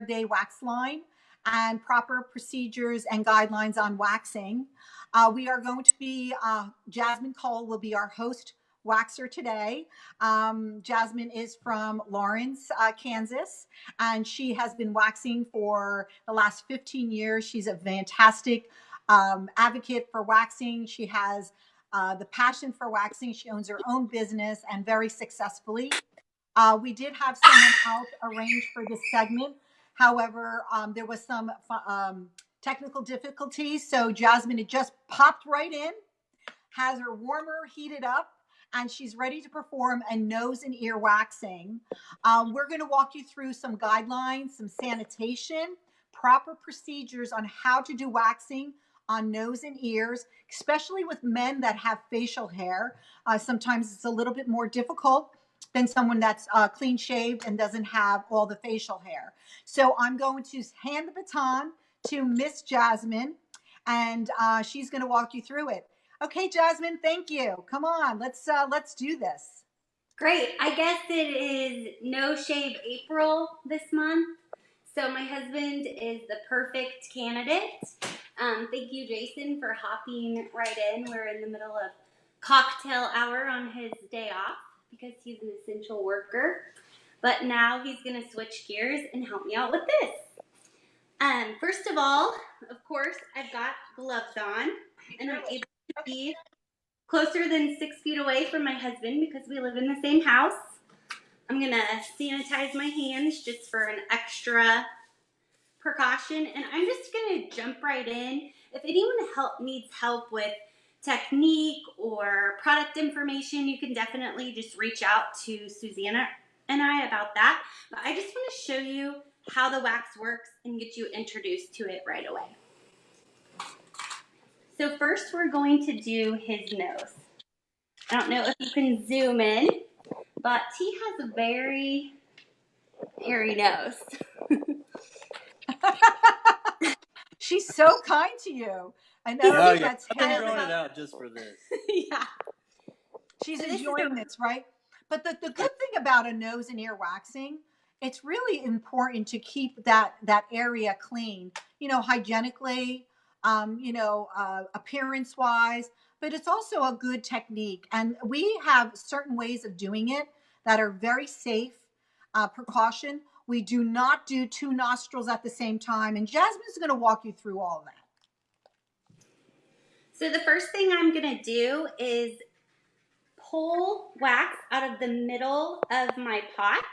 Naturaverde wax line and proper procedures and guidelines on waxing. We are going to be, Jasmine Cole will be our host waxer today. Jasmine is from Lawrence, Kansas, and she has been waxing for the last 15 years. She's a fantastic advocate for waxing. She has the passion for waxing. She owns her own business and very successfully. We did have someone else arranged for this segment. However, there was some technical difficulties. So Jasmine had just popped right in, has her warmer heated up, and she's ready to perform a nose and ear waxing. We're going to walk you through some guidelines, some sanitation, proper procedures on how to do waxing on nose and ears, especially with men that have facial hair. Sometimes it's a little bit more difficult than someone that's clean shaved and doesn't have all the facial hair. So I'm going to hand the baton to Miss Jasmine, and she's going to walk you through it. Okay, Jasmine, thank you. Come on, let's do this. Great. I guess it is No Shave April this month, so my husband is the perfect candidate. Thank you, Jason, for hopping right in. We're in the middle of cocktail hour on his day off because he's an essential worker. But now he's going to switch gears and help me out with this. First of all, of course, I've got gloves on, and I'm able to be closer than 6 feet away from my husband because we live in the same house. I'm going to sanitize my hands just for an extra precaution, and I'm just going to jump right in. If anyone needs help with technique or product information, you can definitely just reach out to Susanna and I about that. But I just want to show you how the wax works and get you introduced to it right away. So first we're going to do his nose. I don't know if you can zoom in, but he has a very hairy nose. She's so kind to you. I know that's I've been growing it out just for this. Yeah. She's enjoying this, right? But the good thing about a nose and ear waxing, it's really important to keep that area clean, hygienically, appearance wise, but it's also a good technique. And we have certain ways of doing it that are very safe, precaution. We do not do two nostrils at the same time. And Jasmine's going to walk you through all of that. So the first thing I'm going to do is pull wax out of the middle of my pot.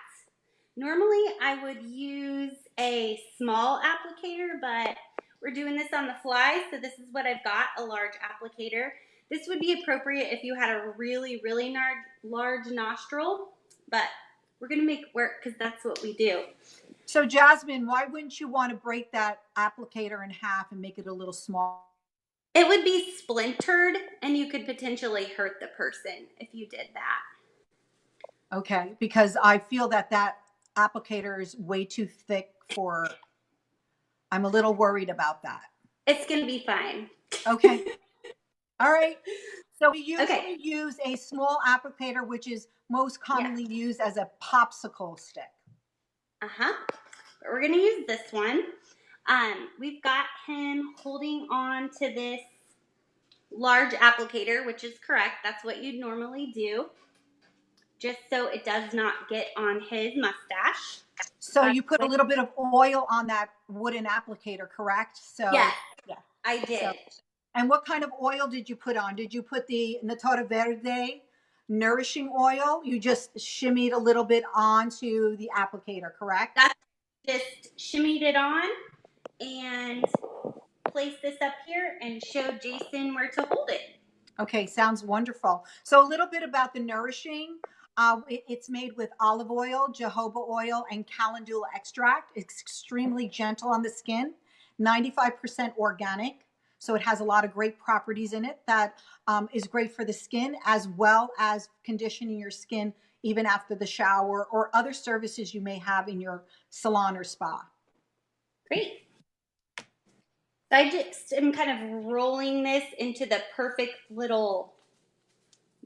Normally I would use a small applicator, but we're doing this on the fly, so this is what I've got, a large applicator. This would be appropriate if you had a really, really large nostril, but we're going to make it work because that's what we do. So Jasmine, why wouldn't you want to break that applicator in half and make it a little small? It would be splintered, and you could potentially hurt the person if you did that. Okay, because I feel that applicator is way too thick for, I'm a little worried about that. It's going to be fine. Okay. All right. So we usually use a small applicator, which is most commonly used as a popsicle stick. But we're going to use this one. We've got him holding on to this large applicator, which is correct. That's what you'd normally do, just so it does not get on his mustache. So you put a little bit of oil on that wooden applicator, correct? So yeah, I did. So, and what kind of oil did you put on? Did you put the Naturaverde Nourishing Oil? You just shimmied a little bit onto the applicator, correct? That's just shimmied it on and placed this up here and showed Jason where to hold it. Okay, sounds wonderful. So a little bit about the Nourishing. It's made with olive oil, jojoba oil, and calendula extract. It's extremely gentle on the skin, 95% organic. So it has a lot of great properties in it that is great for the skin, as well as conditioning your skin even after the shower or other services you may have in your salon or spa. Great. So I just am kind of rolling this into the perfect little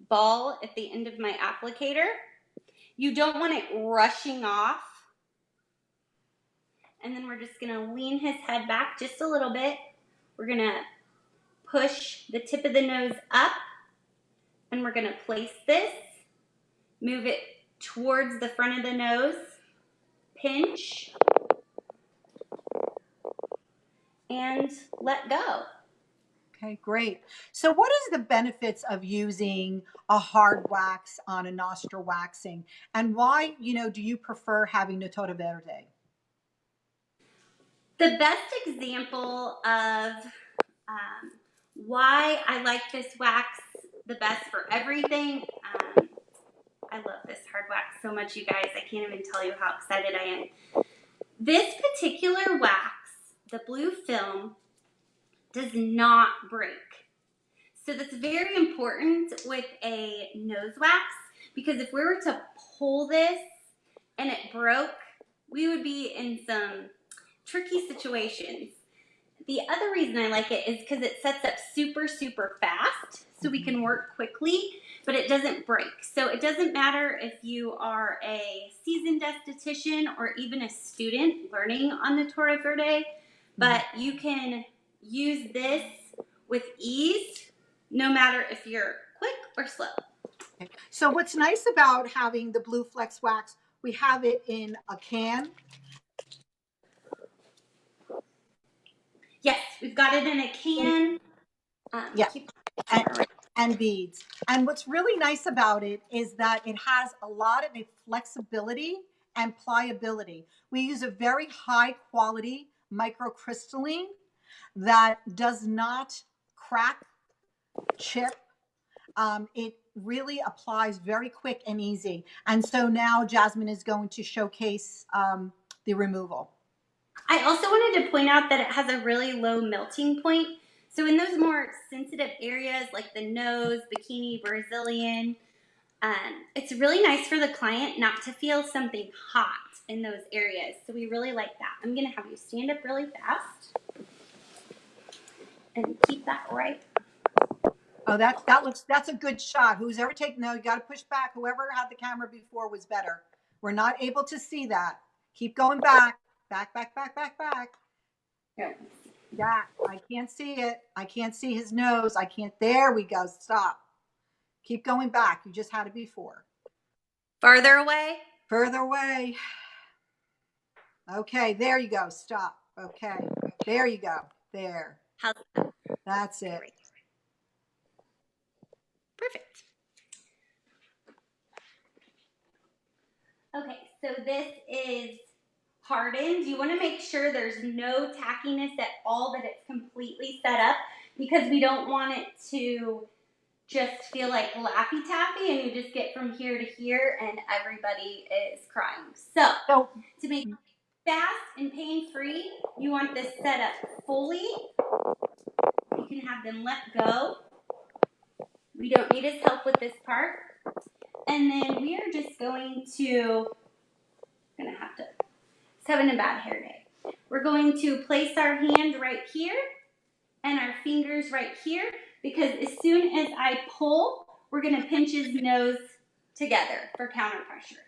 ball at the end of my applicator. You don't want it rushing off. And then we're just going to lean his head back just a little bit. We're going to push the tip of the nose up, and we're going to place this, move it towards the front of the nose, pinch, and let go. Okay, great. So what is the benefits of using a hard wax on a nostril waxing? And why, do you prefer having Naturaverde? The best example of why I like this wax the best for everything, I love this hard wax so much, you guys. I can't even tell you how excited I am. This particular wax, the blue film, does not break. So that's very important with a nose wax, because if we were to pull this and it broke, we would be in some tricky situations. The other reason I like it is because it sets up super, super fast, so we can work quickly, but it doesn't break. So it doesn't matter if you are a seasoned esthetician or even a student learning on the Naturaverde, but you can use this with ease, no matter if you're quick or slow. So what's nice about having the Blue Flex wax, we have it in a can. Yes, we've got it in a can. Yeah, and beads. And what's really nice about it is that it has a lot of flexibility and pliability. We use a very high quality microcrystalline that does not crack, chip. It really applies very quick and easy. And so now Jasmine is going to showcase the removal. I also wanted to point out that it has a really low melting point. So in those more sensitive areas like the nose, bikini, Brazilian, it's really nice for the client not to feel something hot in those areas. So we really like that. I'm going to have you stand up really fast and keep that right. Oh, that's a good shot. Who's ever taken, no, you got to push back. Whoever had the camera before was better. We're not able to see that. Keep going back. Back. Here. Yeah, I can't see it. I can't see his nose. I can't. There we go. Stop. Keep going back. You just had it before. Farther away? Further away. Okay, there you go. Stop. Okay, there you go. There. How's that? That's it. Great. Perfect. Okay, so this is hardened. You want to make sure there's no tackiness at all, that it's completely set up, because we don't want it to just feel like Laffy Taffy and you just get from here to here and everybody is crying. So to make it fast and pain-free, you want this set up fully. You can have them let go. We don't need his help with this part. And then we are just going to, it's having a bad hair day. We're going to place our hand right here and our fingers right here, because as soon as I pull, we're going to pinch his nose together for counter pressure.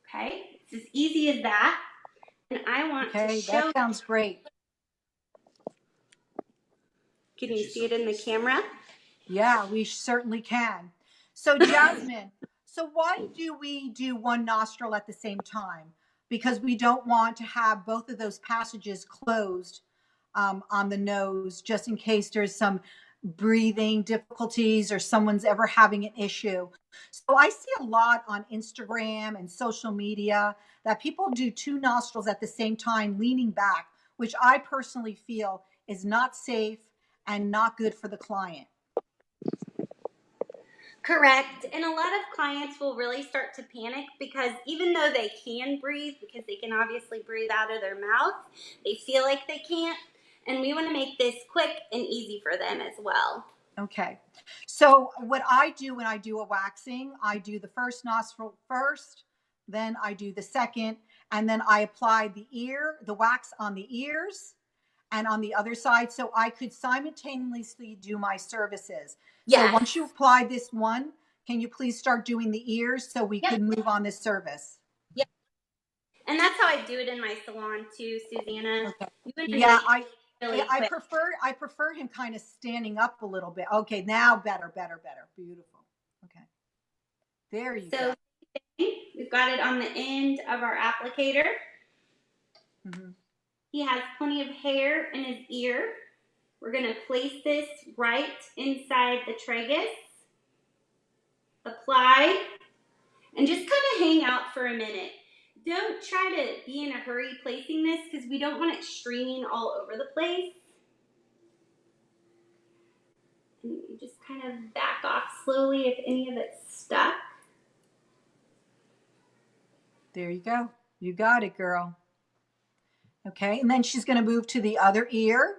Okay, it's as easy as that. And I want to show. That sounds great. Can you see it in the camera? Yeah, we certainly can. So Jasmine, so why do we do one nostril at the same time? Because we don't want to have both of those passages closed on the nose, just in case there's some breathing difficulties or someone's ever having an issue. So I see a lot on Instagram and social media that people do two nostrils at the same time, leaning back, which I personally feel is not safe and not good for the client. Correct. And a lot of clients will really start to panic, because even though they can breathe, because they can obviously breathe out of their mouth, they feel like they can't. And we want to make this quick and easy for them as well. Okay. So what I do when I do a waxing, I do the first nostril first, then I do the second, and then I apply the wax on the ears and on the other side. So I could simultaneously do my services. Yes. So once you apply this one, can you please start doing the ears so we Yep. could move on this service? Yep. And that's how I do it in my salon too, Susanna. Okay. You and Yeah, really I quick. prefer him kind of standing up a little bit. Okay, now better. Beautiful. Okay. There you So go. we've got it on the end of our applicator. Mm-hmm. He has plenty of hair in his ear. We're going to place this right inside the tragus. Apply. And just kind of hang out for a minute. Don't try to be in a hurry placing this because we don't want it streaming all over the place. And you just kind of back off slowly if any of it's stuck. There you go. You got it, girl. Okay, and then she's going to move to the other ear.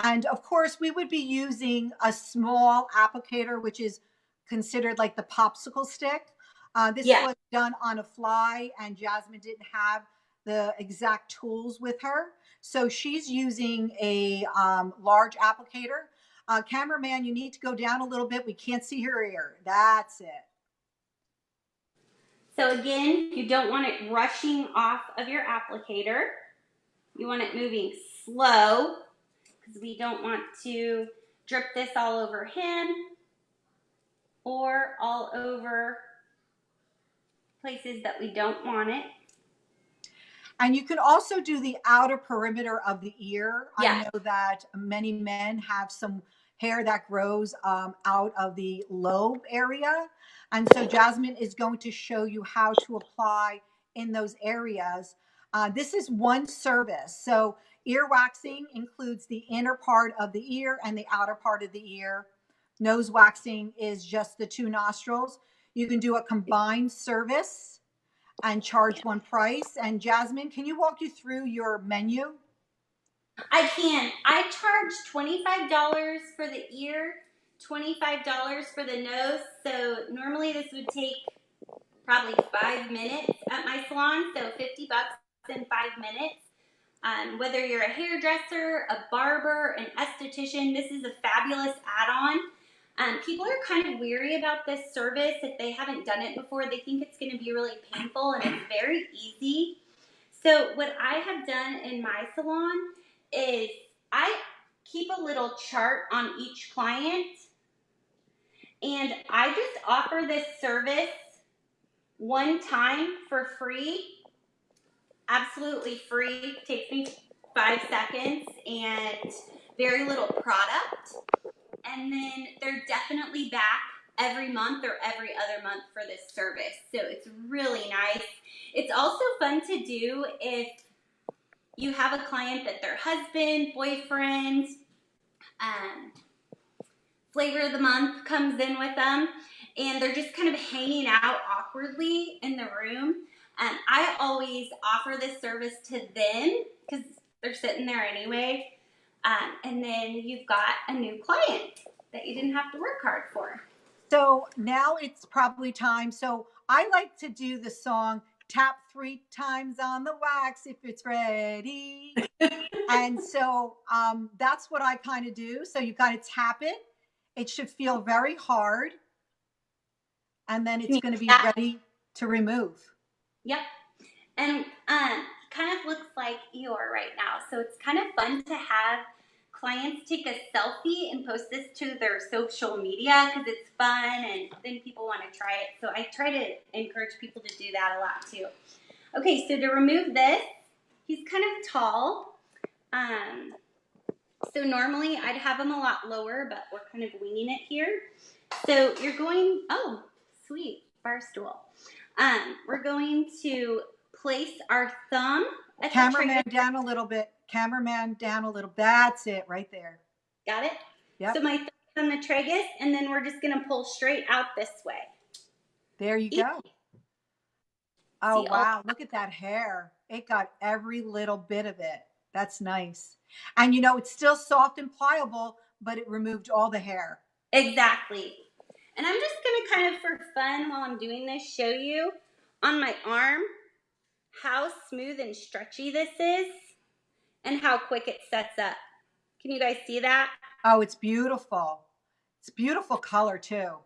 And of course, we would be using a small applicator, which is considered like the popsicle stick. This Yeah. was done on a fly, and Jasmine didn't have the exact tools with her. So she's using a large applicator. Cameraman, you need to go down a little bit. We can't see her ear. That's it. So again, you don't want it rushing off of your applicator. You want it moving slow because we don't want to drip this all over him or all over places that we don't want it. And you can also do the outer perimeter of the ear. Yeah. I know that many men have some hair that grows out of the lobe area. And so Jasmine is going to show you how to apply in those areas. This is one service. So ear waxing includes the inner part of the ear and the outer part of the ear. Nose waxing is just the two nostrils. You can do a combined service and charge one price. And Jasmine, can you walk you through your menu? I can. I charge $25 for the ear, $25 for the nose. So normally this would take probably 5 minutes at my salon. So $50 in 5 minutes. Whether you're a hairdresser, a barber, an esthetician, this is a fabulous add-on. People are kind of weary about this service if they haven't done it before. They think it's going to be really painful, and it's very easy. So what I have done in my salon is I keep a little chart on each client, and I just offer this service one time for free, absolutely free. It takes me 5 seconds and very little product. And then they're definitely back every month or every other month for this service. So it's really nice. It's also fun to do if you have a client that their husband, boyfriend, flavor of the month comes in with them, and they're just kind of hanging out awkwardly in the room. I always offer this service to them because they're sitting there anyway. And then you've got a new client that you didn't have to work hard for. So now it's probably time. So I like to do the song tap 3 times on the wax if it's ready. And so that's what I kind of do. So you kind of tap it. It should feel very hard. And then it's going to be ready to remove. Yep. And kind of looks like Eeyore right now. So it's kind of fun to have clients take a selfie and post this to their social media because it's fun and then people want to try it. So I try to encourage people to do that a lot too. Okay, so to remove this, he's kind of tall. So normally I'd have him a lot lower, but we're kind of winging it here. So you're going, oh, sweet, bar stool. We're going to place our thumb at Cameraman down a little bit. Cameraman down a little. That's it right there. Got it? Yep. So my thumb on the tragus, and then we're just going to pull straight out this way. There you go. Oh, wow. Look at that hair. It got every little bit of it. That's nice. And you know, it's still soft and pliable, but it removed all the hair. Exactly. And I'm just going to kind of, for fun, while I'm doing this, show you on my arm how smooth and stretchy this is and how quick it sets up. Can you guys see that? Oh, it's beautiful. It's beautiful color too.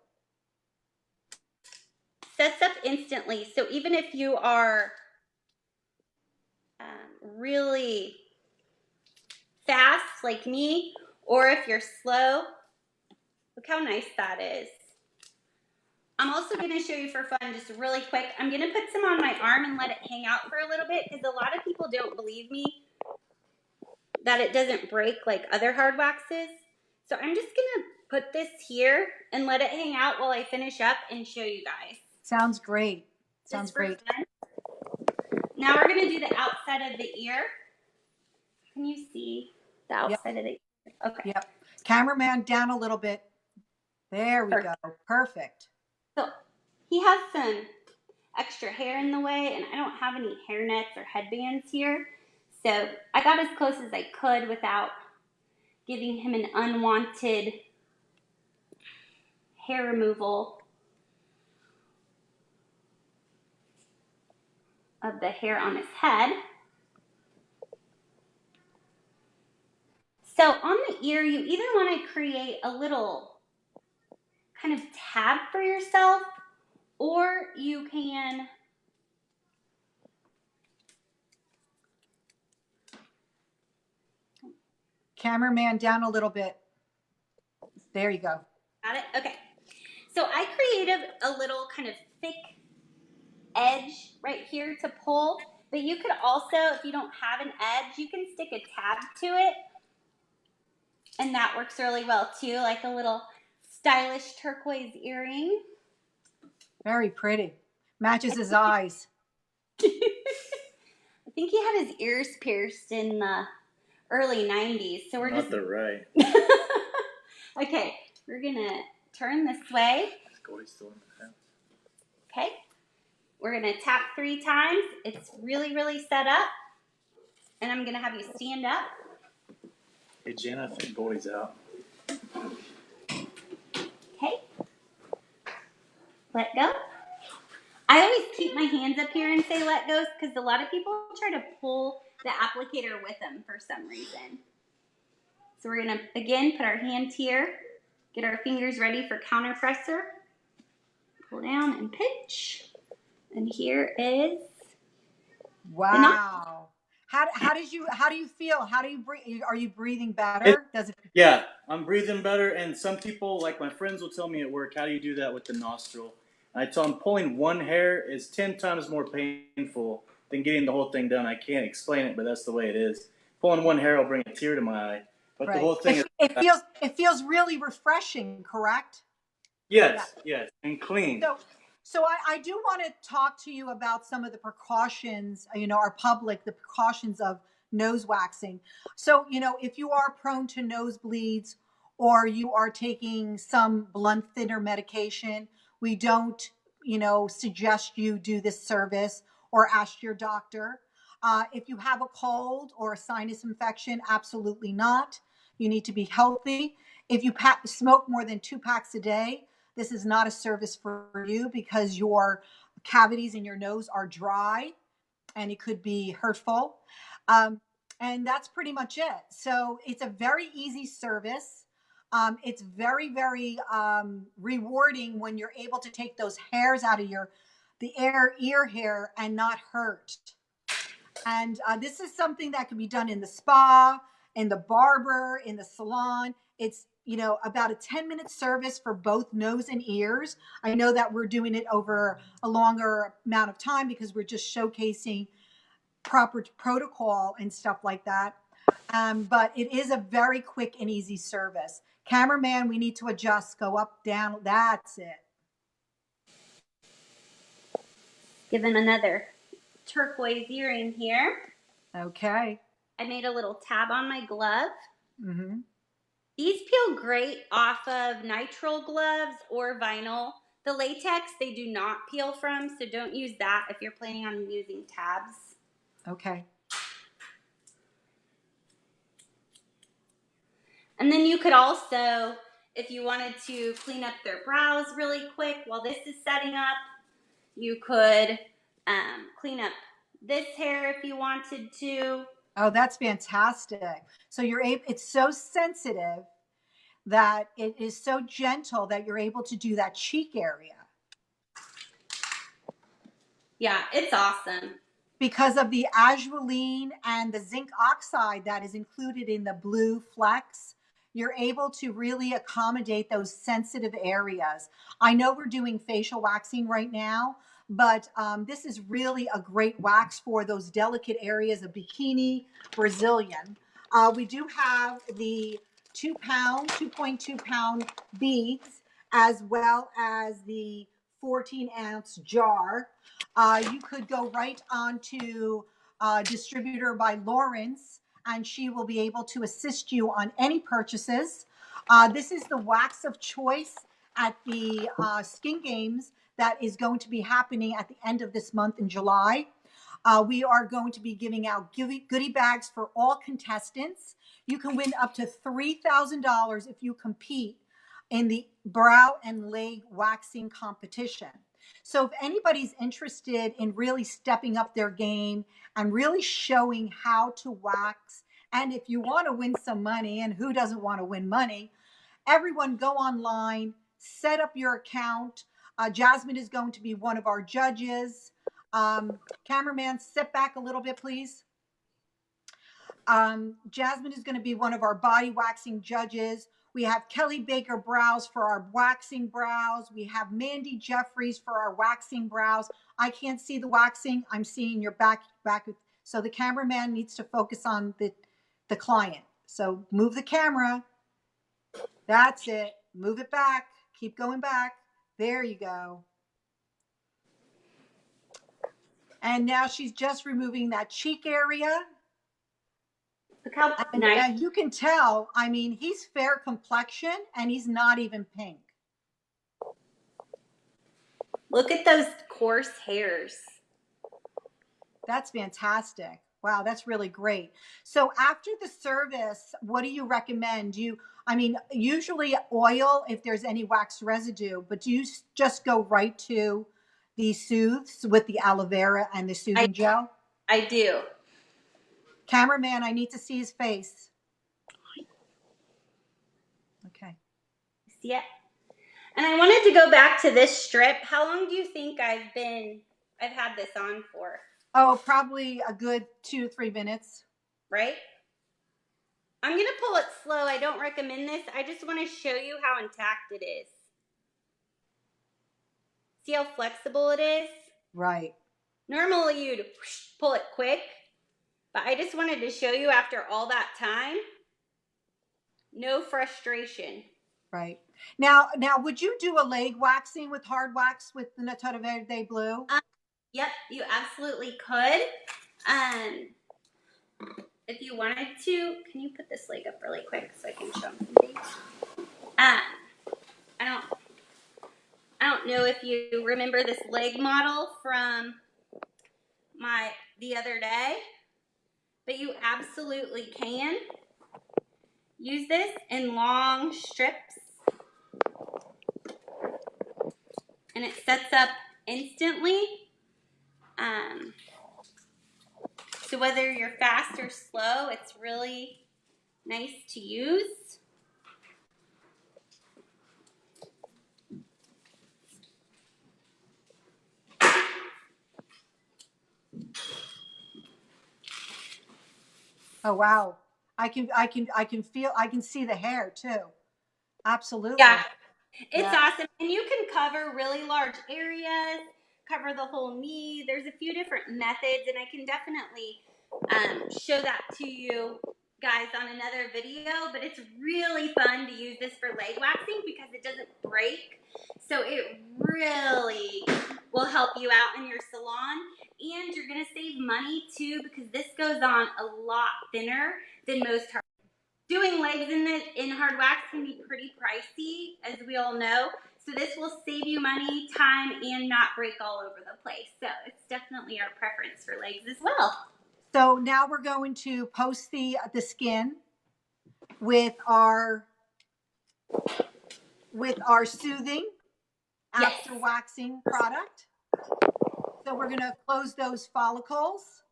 Sets up instantly. So even if you are really fast like me, or if you're slow, look how nice that is. I'm also going to show you for fun, just really quick. I'm going to put some on my arm and let it hang out for a little bit because a lot of people don't believe me that it doesn't break like other hard waxes. So I'm just going to put this here and let it hang out while I finish up and show you guys. Sounds great. Sounds great. Fun. Now we're going to do the outside of the ear. Can you see the outside of the ear? Okay. Yep. Cameraman down a little bit. There we go. Perfect. So he has some extra hair in the way, and I don't have any hair nets or headbands here. So I got as close as I could without giving him an unwanted hair removal of the hair on his head. So on the ear, you either want to create a little kind of tab for yourself, or you can Cameraman down a little bit. There you go. Got it? Okay. So I created a little kind of thick edge right here to pull, but you could also, if you don't have an edge, you can stick a tab to it, and that works really well too, like a little stylish turquoise earring. Very pretty. Matches his eyes. I think he had his ears pierced in the early 90s, so we're Not the right. Okay, we're gonna turn this way. Okay, we're gonna tap 3 times. It's really, really set up, and I'm gonna have you stand up. Hey, Jen, I think Goldie's out. Okay, let go. I always keep my hands up here and say let go because a lot of people try to pull the applicator with them for some reason. So we're gonna, again, put our hand here, get our fingers ready for counter pressor, pull down and pinch, and here is. Wow. How do you feel? How do you breathe? Are you breathing better? Yeah, I'm breathing better, and some people, like my friends, will tell me at work, how do you do that with the nostril? And I tell them pulling one hair is 10 times more painful than getting the whole thing done. I can't explain it, but that's the way it is. Pulling one hair will bring a tear to my eye, but the whole thing it feels really refreshing, correct? Yes, and clean. So I do want to talk to you about some of the precautions, our public, the precautions of nose waxing. So, if you are prone to nosebleeds or you are taking some blunt thinner medication, we don't, suggest you do this service or ask your doctor. If you have a cold or a sinus infection, absolutely not. You need to be healthy. If you smoke more than 2 packs a day, this is not a service for you because your cavities in your nose are dry and it could be hurtful. And that's pretty much it. So it's a very easy service. It's very, very rewarding when you're able to take those hairs out of the ear hair and not hurt. And this is something that can be done in the spa, in the barber, in the salon. It's, about a 10-minute service for both nose and ears. I know that we're doing it over a longer amount of time because we're just showcasing proper protocol and stuff like that. But it is a very quick and easy service. Cameraman, we need to adjust, go up, down. That's it. Give him another turquoise earring here. Okay. I made a little tab on my glove. Mm-hmm. These peel great off of nitrile gloves or vinyl. The latex they do not peel from, so don't use that if you're planning on using tabs. Okay. And then you could also, if you wanted to clean up their brows really quick while this is setting up, you could clean up this hair if you wanted to. Oh, that's fantastic. So it's so sensitive that it is so gentle that you're able to do that cheek area. Yeah, it's awesome. because of the azulene and the zinc oxide that is included in the blue flex, you're able to really accommodate those sensitive areas. I know we're doing facial waxing right now, but this is really a great wax for those delicate areas of bikini, Brazilian. We do have the 2.2 pound beads, as well as the 14-ounce jar. You could go right on to distributor by Lawrence, and she will be able to assist you on any purchases. This is the wax of choice at the Skin Games that is going to be happening at the end of this month in July. We are going to be giving out goodie bags for all contestants. You can win up to $3,000 if you compete in the brow and leg waxing competition. So if anybody's interested in really stepping up their game and really showing how to wax, and if you want to win some money, and who doesn't want to win money, everyone go online, set up your account. Jasmine is going to be one of our judges. Cameraman, sit back a little bit, please. Jasmine is going to be one of our body waxing judges. We have Kelly Baker Brows for our waxing brows. We have Mandy Jeffries for our waxing brows. I can't see the waxing. I'm seeing your back. So the cameraman needs to focus on the client. So move the camera. That's it. Move it back. Keep going back. There you go. And now she's just removing that cheek area. Look how And nice. you can tell, I mean, he's fair complexion and he's not even pink. Look at those coarse hairs. That's fantastic. Wow, that's really great. So after the service, what do you recommend? Usually oil if there's any wax residue, but do you just go right to the soothes with the aloe vera and the soothing gel? I do. Cameraman, I need to see his face. Okay. See it? And I wanted to go back to this strip. How long do you think I've had this on for? Oh, probably a good 2 to 3 minutes. Right? I'm going to pull it slow. I don't recommend this. I just want to show you how intact it is. See how flexible it is? Right. Normally you'd pull it quick, but I just wanted to show you after all that time, no frustration. Right. Now, would you do a leg waxing with hard wax with the Naturaverde blue? Yep, you absolutely could. If you wanted to, can you put this leg up really quick so I can show them something? I don't know if you remember this leg model from the other day, but you absolutely can use this in long strips, and it sets up instantly. So whether you're fast or slow, it's really nice to use. Oh wow. I can see the hair too. Absolutely. Yeah. It's awesome. And you can cover really large areas, cover the whole knee. There's a few different methods, and I can definitely show that to you guys on another video. But it's really fun to use this for leg waxing because it doesn't break. So it really will help you out in your salon. And you're going to save money too because this goes on a lot thinner than most hard. Doing legs in hard wax can be pretty pricey, as we all know. So this will save you money, time, and not break all over the place. So it's definitely our preference for legs as well. So now we're going to post the skin with our soothing after waxing product. So we're going to close those follicles.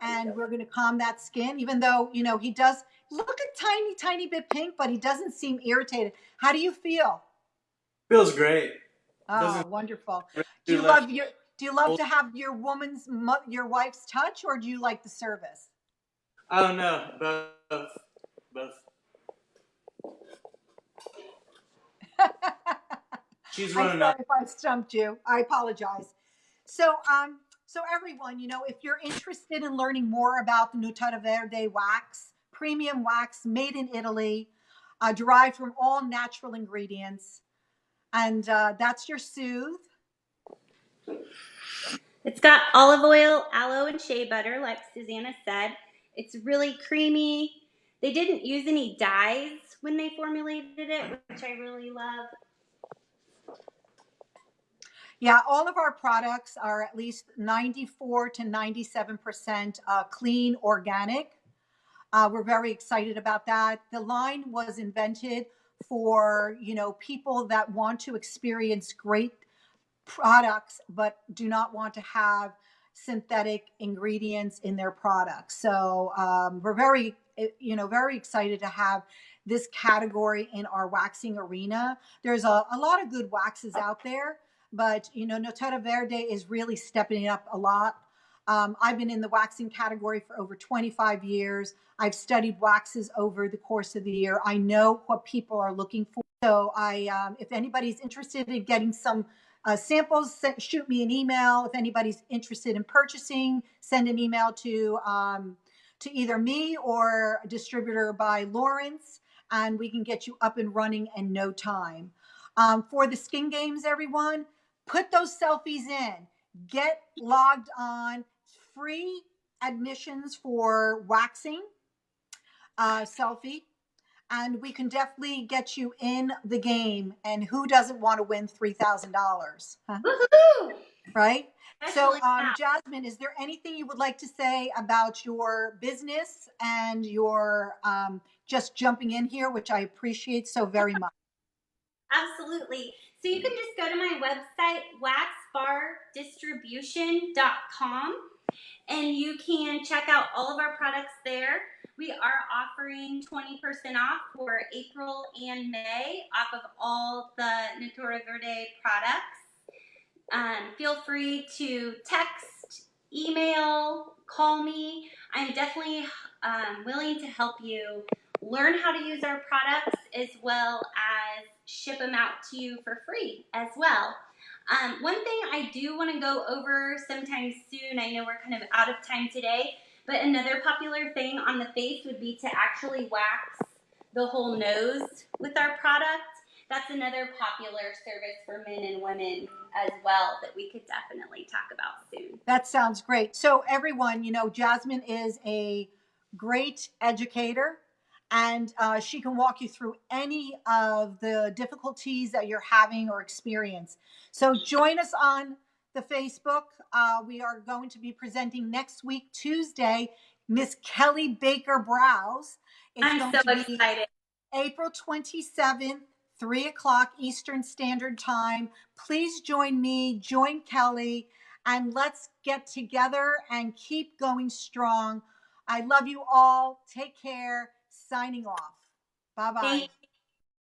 And we're going to calm that skin, even though, he does look a tiny bit pink, but he doesn't seem irritated. How do you feel? Feels great. Oh, wonderful. Do Do you love to have your your wife's touch, or do you like the service? I don't know. Both. She's I'm running up. sorry if I stumped you. I apologize. So, so everyone, if you're interested in learning more about the Naturaverde wax, premium wax made in Italy, derived from all natural ingredients, and that's your soothe. It's got olive oil, aloe, and shea butter, like Susanna said. It's really creamy. They didn't use any dyes when they formulated it, which I really love. Yeah, all of our products are at least 94 to 97% clean, organic. We're very excited about that. The line was invented for, people that want to experience great products but do not want to have synthetic ingredients in their products. So we're very excited to have this category in our waxing arena. There's a lot of good waxes out there, but Naturaverde is really stepping it up a lot. I've been in the waxing category for over 25 years. I've studied waxes over the course of the year. I know what people are looking for. So if anybody's interested in getting some samples, shoot me an email. If anybody's interested in purchasing, send an email to either me or a distributor by Lawrence, and we can get you up and running in no time. For the skin games, everyone, put those selfies in. Get logged on. Free admissions for waxing selfie. And we can definitely get you in the game. And who doesn't want to win $3,000? Huh? Woohoo! Right? So, Especially now. Jasmine, is there anything you would like to say about your business and your just jumping in here, which I appreciate so very much? Absolutely. So you can just go to my website, waxbardistribution.com, and you can check out all of our products there. We are offering 20% off for April and May off of all the Naturaverde products. Feel free to text, email, call me. I'm definitely willing to help you learn how to use our products as well as ship them out to you for free as well. One thing I do want to go over sometime soon, I know we're kind of out of time today, but another popular thing on the face would be to actually wax the whole nose with our product. That's another popular service for men and women as well that we could definitely talk about soon. That sounds great. So everyone, Jasmine is a great educator, and she can walk you through any of the difficulties that you're having or experience. So join us on the Facebook. We are going to be presenting next week, Tuesday, Miss Kelly Baker Browse. I'm so excited. April 27th, 3 o'clock Eastern Standard Time. Please join me, join Kelly, and let's get together and keep going strong. I love you all. Take care. Signing off. Bye-bye.